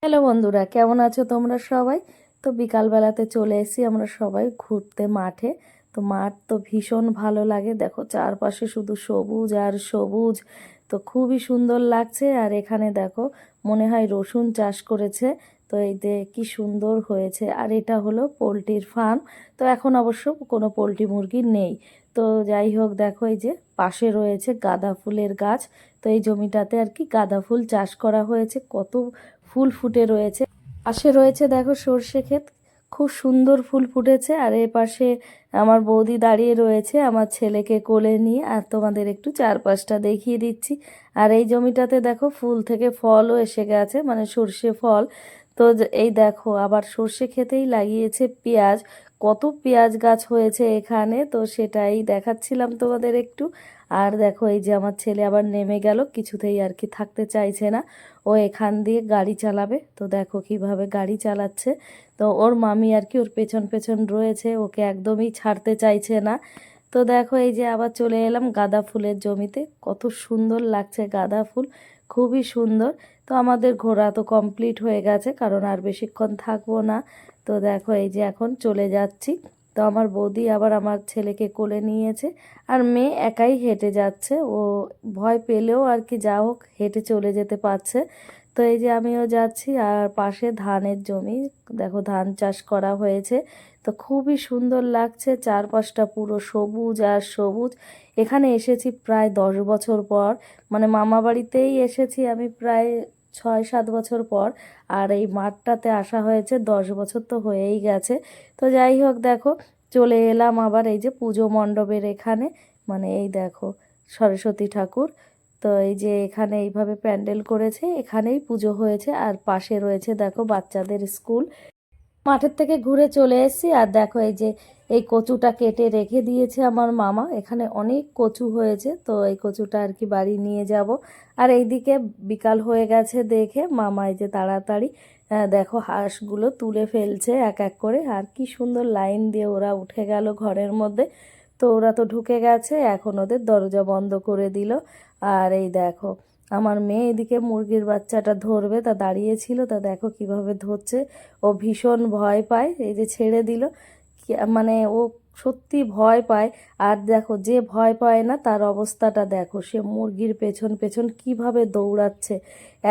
Hello বন্ধুরা, কেমন আছো তোমরা সবাই? তো বিকালবেলাতে চলে এসেছি আমরা সবাই ঘুরতে মাঠে। তো মাঠ তো ভীষণ ভালো লাগে, দেখো চারপাশে শুধু সবুজ আর সবুজ। তো খুবই সুন্দর লাগছে। আর এখানে দেখো মনে হয় রসুন চাষ করেছে। তো এই যে কি সুন্দর হয়েছে। আর এটা হলো পোলট্রির ফার্ম। তো এখন অবশ্য কোনো পোলট্রি মুরগি নেই। তো যাই হোক, দেখো এই যে পাশে রয়েছে গাঁদা ফুলের গাছ। তো এই জমিটাতে আর কি গাঁদা ফুল চাষ করা হয়েছে, কত ফুল ফুটে রয়েছে। পাশে রয়েছে দেখো সর্ষে ক্ষেত, খুব সুন্দর ফুল ফুটেছে। আর এ পাশে আমার বৌদি দাঁড়িয়ে রয়েছে আমার ছেলেকে কোলে নিয়ে। আর তোমাদের একটু চারপাশটা দেখিয়ে দিচ্ছি। আর এই জমিটাতে দেখো ফুল থেকে ফলও এসে গেছে, মানে সর্ষে ফল। তো এই দেখো আবার সর্ষে ক্ষেতেই লাগিয়েছে পেঁয়াজ। কত পেঁয়াজ গাছ হয়েছে এখানে, তো সেটাই দেখাচ্ছিলাম তোমাদের একটু। আর দেখো এই যে আমার ছেলে আবার নেমে গেল, কিছুতেই আর কি থাকতে চাইছে না। ও এখান দিয়ে গাড়ি চালাবে। তো দেখো কিভাবে গাড়ি চালাচ্ছে। তো ওর মামি আর কি ওর পেছন পেছন রয়েছে, ওকে একদমই ছাড়তে চাইছে না। তো দেখো এই যে আবার চলে এলাম গাঁদা ফুলের জমিতে, কত সুন্দর লাগছে গাঁদা ফুল, খুবই সুন্দর। তো আমাদের ঘোরা তো কমপ্লিট হয়ে গেছে, কারণ আর বেশিক্ষণ থাকবো না। তো দেখো এই যে এখন চলে যাচ্ছি। তো আমার বৌদি আবার আমার ছেলেকে কোলে নিয়েছে। আর মেয়ে একাই হেঁটে যাচ্ছে, ও ভয় পেলেও আর কি যা হোক হেঁটে চলে যেতে পারছে। তো এই যে আমিও যাচ্ছি। আর পাশে ধানের জমি, দেখো ধান চাষ করা হয়েছে। তো খুবই সুন্দর লাগছে, চারপাশটা পুরো সবুজ আর সবুজ। এখানে এসেছি প্রায় 10 বছর পর, মানে মামা বাড়িতেই এসেছি আমি প্রায় 6-7 বছর পর। আর এই মাঠটাতে আসা হয়েছে 10 বছর, তো হয়েই গেছে। তো যাই হোক, দেখো চলে এলাম আবার এই যে পুজো মণ্ডপের এখানে, মানে এই দেখো সরস্বতী ঠাকুর। তো এই যে এখানে এইভাবে প্যান্ডেল করেছে, এখানেই পুজো হয়েছে। আর পাশে রয়েছে দেখো বাচ্চাদের স্কুল। মাঠের থেকে ঘুরে চলে এসেছি। আর দেখো এই যে এই কচুটা কেটে রেখে দিয়েছে আমার মামা, এখানে অনেক কচু হয়েছে। তো এই কচুটা আর কি বাড়ি নিয়ে যাব। আর এইদিকে বিকাল হয়ে গেছে দেখে মামা এই যে তাড়াতাড়ি দেখো হাঁসগুলো তুলে ফেলছে এক এক করে। আর কি সুন্দর লাইন দিয়ে ওরা উঠে গেল ঘরের মধ্যে। তো ওরা তো ঢুকে গেছে, এখন ওদের দরজা বন্ধ করে দিল। আর এই দেখো আমার মেয়ে এদিকে মুরগির বাচ্চাটা ধরবে, তা দাঁড়িয়েছিল, তা দেখো কিভাবে ধরছে। ও ভীষণ ভয় পায়, এই যে ছেড়ে দিল। মানে ও সত্যি ভয় পায়। আর দেখো যে ভয় পায় না তার অবস্থাটা দেখো, সে মুরগির পেছন পেছন কিভাবে দৌড়াচ্ছে।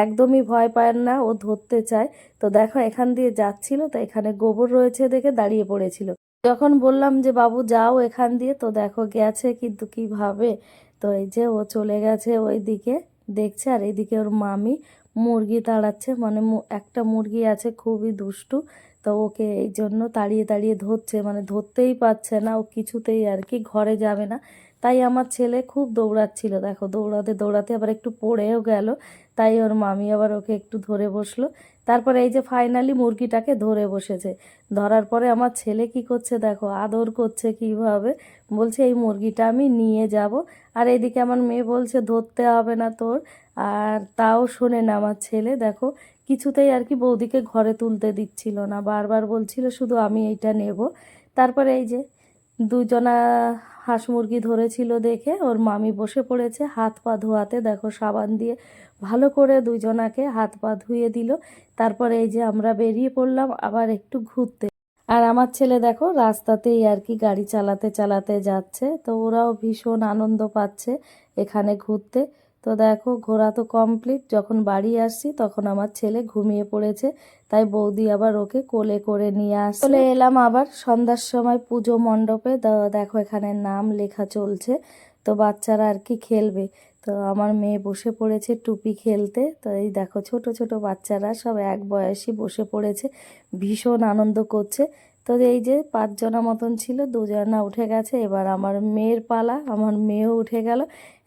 একদমই ভয় পায় না, ও ধরতে চায়। তো দেখো এখান দিয়ে যাচ্ছিল, তো এখানে গোবর রয়েছে দেখে দাঁড়িয়ে পড়েছিল। যখন বললাম যে বাবু যাও এখান দিয়ে, তো দেখো গেছে, কিন্তু কিভাবে। তো এই যে ও চলে গেছে ওই দিকে দেখছে। আর এইদিকে ওর মামি মুরগি তাড়াচ্ছে, মানে একটা মুরগি আছে খুবই দুষ্টু। তো ওকে এই জন্য তাড়িয়ে তাড়িয়ে ধরছে, মানে ধরতেই পারছে না ও কিছুতেই, আর কি ঘরে যাবে না। তাই আমার ছেলে খুব দৌড়াচ্ছিল, দেখো দৌড়াতে দৌড়াতে আবার একটু পড়েও গেল। তাই ওর মামি আবার ওকে একটু ধরে বসলো। তারপরে এই যে ফাইনালি মুরগিটাকে ধরে বসেছে। ধরার পরে আমার ছেলে কি করছে দেখো, আদর করছে কিভাবে, বলছে এই মুরগিটা আমি নিয়ে যাব। আর এইদিকে আমার মেয়ে বলছে ধরতে হবে না তোর। আর তাও শোনে না আমার ছেলে, দেখো কিছুতেই আর কি বৌদিকে ঘরে তুলতে দিচ্ছিল না, বারবার বলছিল শুধু আমি এইটা নেব। তারপরে এই যে দুজনা হাঁস মুরগি ধরেছিল দেখে ওর মামি বসে পড়েছে হাত পা ধোয়াতে, দেখো সাবান দিয়ে ভালো করে দুজনাকে হাত পা ধুয়ে দিল। তারপরে এই যে আমরা বেরিয়ে পড়লাম আবার একটু ঘুরতে। আর আমার ছেলে দেখো রাস্তাতেই আর কি গাড়ি চালাতে চালাতে যাচ্ছে, তো ওরাও ভীষণ আনন্দ পাচ্ছে এখানে ঘুরতে। তো দেখো ঘোরা তো কমপ্লিট, যখন বাড়ি আসছি তখন আমার ছেলে ঘুমিয়ে পড়েছে। তাই বৌদি আবার ওকে কোলে করে নিয়ে চলে এলাম আবার সন্ধ্যার সময় পুজো মণ্ডপে। দেখো এখানে নাম লেখা চলছে, তো বাচ্চারা আর কি খেলবে। তো আমার মেয়ে বসে পড়েছে টুপি খেলতে। তো এই দেখো ছোট ছোট বাচ্চারা সব এক বয়সী বসে পড়েছে, ভীষণ আনন্দ করছে। তো এই যে 5 জনা মতন ছিল, 2 জনা উঠে গেছে, এবার আমার মেয়ের পালা, আমার মেয়েও উঠে গেল।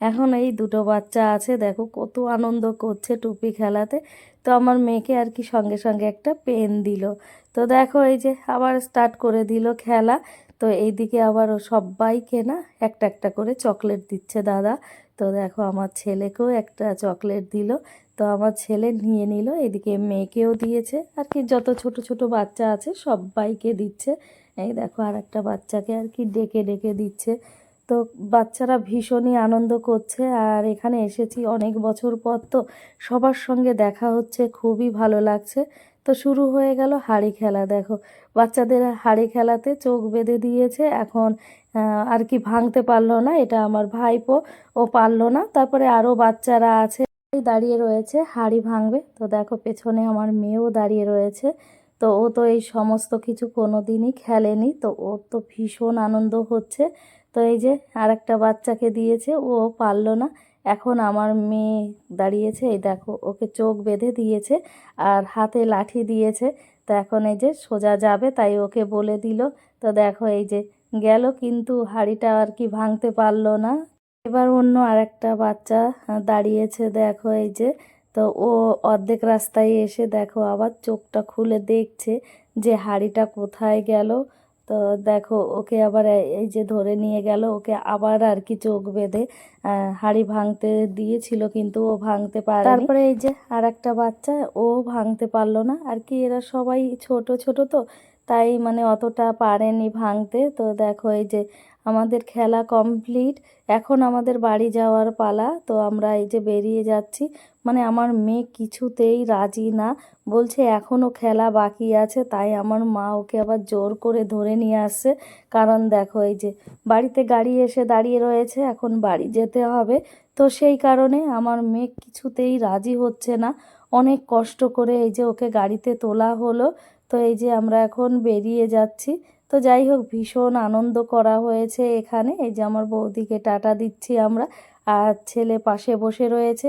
এখন এই দুটো বাচ্চা আছে, দেখো কত আনন্দ করছে টুপি খেলাতে। তো আমার মেয়েকে আর কি সঙ্গে সঙ্গে একটা পেন দিল। তো দেখো এই যে আবার স্টার্ট করে দিল খেলা। তো এইদিকে আবার ও সবাইকে না একটা একটা করে চকলেট দিচ্ছে দাদা। তো দেখো আমার ছেলেকেও একটা চকলেট দিল। তো আমার ছেলে নিয়ে নিল, এদিকে মেয়েকেও দিয়েছে, আর কি যত ছোট ছোট বাচ্চা আছে সবাইকে দিচ্ছে। এই দেখো আর একটা বাচ্চাকে আর কি ডেকে ডেকে দিচ্ছে। তো বাচ্চারা ভীষণই আনন্দ করছে। আর এখানে এসেছি অনেক বছর পর, তো সবার সঙ্গে দেখা হচ্ছে, খুবই ভালো লাগছে। তো শুরু হয়ে গেল হাঁড়ি খেলা। দেখো বাচ্চাদের হাঁড়ি খেলাতে চোখ বেঁধে দিয়েছে, এখন আর কি ভাঙতে পারলো না, এটা আমার ভাইপো, ও পারলো না। তারপরে আরও বাচ্চারা আছে দাঁড়িয়ে রয়েছে হাঁড়ি ভাঙবে। তো দেখো পেছনে আমার মেয়েও দাঁড়িয়ে রয়েছে। তো ও তো এই সমস্ত কিছু কোনো দিনই খেলেনি, তো ওর তো ভীষণ আনন্দ হচ্ছে। তো এই যে আর একটা বাচ্চাকে দিয়েছে, ও পারলো না। এখন আমার মেয়ে দাঁড়িয়েছে, এই দেখো ওকে চোখ বেঁধে দিয়েছে আর হাতে লাঠি দিয়েছে। তো এখন এই যে সোজা যাবে, তাই ওকে বলে দিল। তো দেখো এই যে গেল, কিন্তু হাঁড়িটা আর কি ভাঙতে পারলো না। এবার অন্য আরেকটা বাচ্চা দাঁড়িয়েছে, দেখো এই যে। তো ও অর্ধেক রাস্তায় এসে দেখো আবার চোখটা খুলে দেখছে যে হাঁড়িটা কোথায় গেল। তো দেখো ওকে আবার এই যে ধরে নিয়ে গেল, ওকে আবার আর কি চোখ বেঁধে হাঁড়ি ভাঙতে দিয়েছিল, কিন্তু ও ভাঙতে পারেনি। তারপরে এই যে আর একটা বাচ্চা, ও ভাঙতে পারলো না আর কি, এরা সবাই ছোট ছোট, তো তাই মানে অতটা পারেনি ভাঙতে। তো দেখো এই যে আমাদের খেলা কমপ্লিট, এখন আমাদের বাড়ি যাওয়ার পালা। তো আমরা এই যে বেরিয়ে যাচ্ছি, মানে আমার মেয়ে কিছুতেই রাজি না, বলছে এখনও খেলা বাকি আছে। তাই আমার মা ওকে আবার জোর করে ধরে নিয়ে আসছে, কারণ দেখো এই যে বাড়িতে গাড়ি এসে দাঁড়িয়ে রয়েছে, এখন বাড়ি যেতে হবে। তো সেই কারণে আমার মেয়ে কিছুতেই রাজি হচ্ছে না। অনেক কষ্ট করে এই যে ওকে গাড়িতে তোলা হলো। তো এই যে আমরা এখন বেরিয়ে যাচ্ছি। তো যাই হোক, ভীষণ আনন্দ করা হয়েছে এখানে। এই যে আমার বৌদিকে টাটা দিচ্ছি আমরা, আর ছেলে পাশে বসে রয়েছে।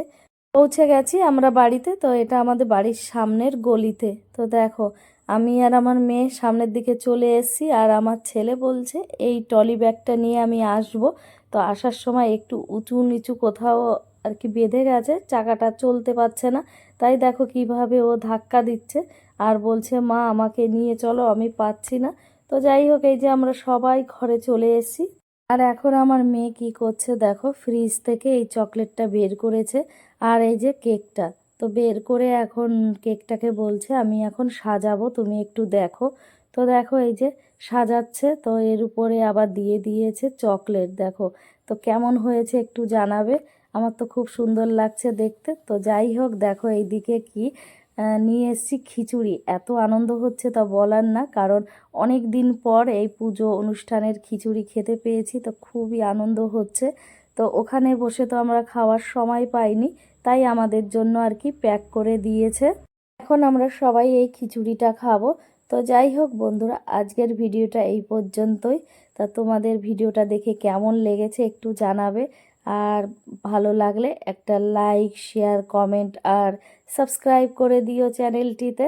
পৌঁছে গেছি আমরা বাড়িতে। তো এটা আমাদের বাড়ির সামনের গলিতে। তো দেখো আমি আর আমার মেয়ে সামনের দিকে চলে এসেছি, আর আমার ছেলে বলছে এই ট্রলি ব্যাগটা নিয়ে আমি আসব। তো আসার সময় একটু উঁচু নিচু কোথাও আর কি বেঁধে গেছে, চাকাটা চলতে পারছে না। তাই দেখো কিভাবে ও ধাক্কা দিচ্ছে আর বলছে মা আমাকে নিয়ে চলো, আমি পাচ্ছি না। তো যাই হোক, এই যে আমরা সবাই ঘরে চলে এসেছি। আর এখন আমার মেয়ে কি করছে দেখো, ফ্রিজ থেকে এই চকলেটটা বের করেছে আর এই যে কেকটা। তো বের করে এখন কেকটাকে বলছে আমি এখন সাজাবো, তুমি একটু দেখো। তো দেখো এই যে সাজাচ্ছে, তো এর উপরে আবার দিয়ে দিয়েছে চকলেট। দেখো তো কেমন হয়েছে একটু জানাবে, আমার তো খুব সুন্দর লাগছে দেখতে। তো যাই হোক, দেখো এইদিকে কি নিয়ে এসেছি খিচুড়ি। এত আনন্দ হচ্ছে তা বলার না, কারণ অনেক দিন পর এই পুজো অনুষ্ঠানের খিচুড়ি খেতে পেয়েছি, তো খুবই আনন্দ হচ্ছে। তো ওখানে বসে তো আমরা খাওয়ার সময় পাইনি, তাই আমাদের জন্য আর কি প্যাক করে দিয়েছে। এখন আমরা সবাই এই খিচুড়িটা খাবো। তো যাই হোক বন্ধুরা, আজকের ভিডিওটা এই পর্যন্তই। তা তোমাদের ভিডিওটা দেখে কেমন লেগেছে একটু জানাবে, আর ভালো লাগলে একটা লাইক, শেয়ার, কমেন্ট আর সাবস্ক্রাইব করে দিও চ্যানেলটিতে।